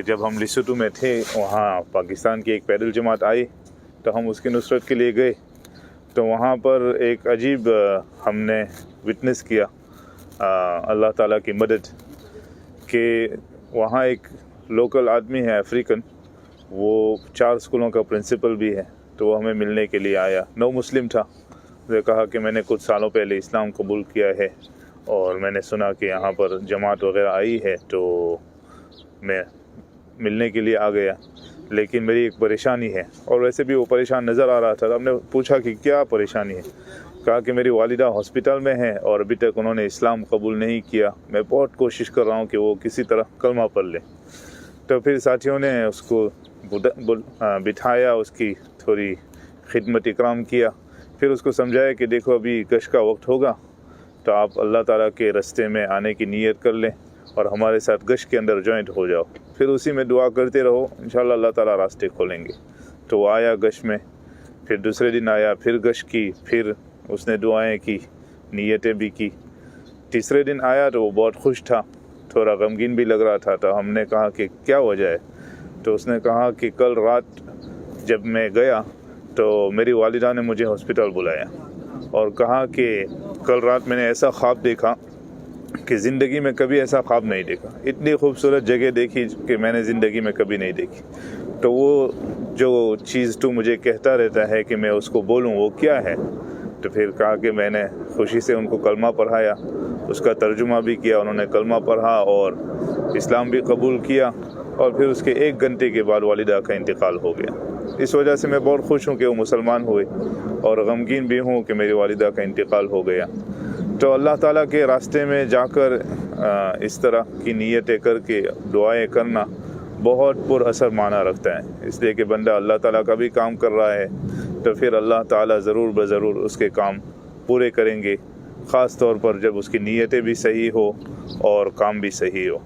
جب ہم لیسوتو میں تھے وہاں پاکستان کی ایک پیدل جماعت آئی تو ہم اس کی نصرت کے لیے گئے، تو وہاں پر ایک عجیب ہم نے وٹنس کیا اللہ تعالیٰ کی مدد کہ وہاں ایک لوکل آدمی ہے افریقن، وہ 4 اسکولوں کا پرنسپل بھی ہے، تو وہ ہمیں ملنے کے لیے آیا، نو مسلم تھا۔ وہ کہا کہ میں نے کچھ سالوں پہلے اسلام قبول کیا ہے اور میں نے سنا کہ یہاں پر جماعت وغیرہ آئی ہے تو میں ملنے کے لیے آ گیا، لیکن میری ایک پریشانی ہے، اور ویسے بھی وہ پریشان نظر آ رہا تھا۔ ہم نے پوچھا کہ کیا پریشانی ہے؟ کہا کہ میری والدہ ہاسپٹل میں ہیں اور ابھی تک انہوں نے اسلام قبول نہیں کیا، میں بہت کوشش کر رہا ہوں کہ وہ کسی طرح کلمہ پڑھ لیں۔ تو پھر ساتھیوں نے اس کو بٹھایا، اس کی تھوڑی خدمت اکرام کیا، پھر اس کو سمجھایا کہ دیکھو ابھی گشت کا وقت ہوگا تو آپ اللہ تعالیٰ کے راستے میں آنے کی نیت کر لیں اور ہمارے ساتھ گشت کے اندر جوائنٹ ہو جاؤ، پھر اسی میں دعا کرتے رہو، انشاءاللہ اللہ تعالیٰ راستے کھولیں گے۔ تو وہ آیا گشت میں، پھر دوسرے دن آیا، پھر گشت کی، پھر اس نے دعائیں کی، نیتیں بھی کی۔ تیسرے دن آیا تو وہ بہت خوش تھا، تھوڑا غمگین بھی لگ رہا تھا، تو ہم نے کہا کہ کیا وجہ ہے؟ تو اس نے کہا کہ کل رات جب میں گیا تو میری والدہ نے مجھے ہاسپٹل بلایا اور کہا کہ کل رات میں نے ایسا خواب دیکھا کہ زندگی میں کبھی ایسا خواب نہیں دیکھا، اتنی خوبصورت جگہ دیکھی کہ میں نے زندگی میں کبھی نہیں دیکھی۔ تو وہ جو چیز تو مجھے کہتا رہتا ہے کہ میں اس کو بولوں، وہ کیا ہے؟ تو پھر کہا کہ میں نے خوشی سے ان کو کلمہ پڑھایا، اس کا ترجمہ بھی کیا، انہوں نے کلمہ پڑھا اور اسلام بھی قبول کیا، اور پھر اس کے 1 گھنٹے کے بعد والدہ کا انتقال ہو گیا۔ اس وجہ سے میں بہت خوش ہوں کہ وہ مسلمان ہوئے، اور غمگین بھی ہوں کہ میری والدہ کا انتقال ہو گیا۔ تو اللہ تعالیٰ کے راستے میں جا کر اس طرح کی نیتیں کر کے دعائیں کرنا بہت پر اثر معنی رکھتا ہے، اس لیے کہ بندہ اللہ تعالیٰ کا بھی کام کر رہا ہے تو پھر اللہ تعالیٰ ضرور بضرور اس کے کام پورے کریں گے، خاص طور پر جب اس کی نیتیں بھی صحیح ہو اور کام بھی صحیح ہو۔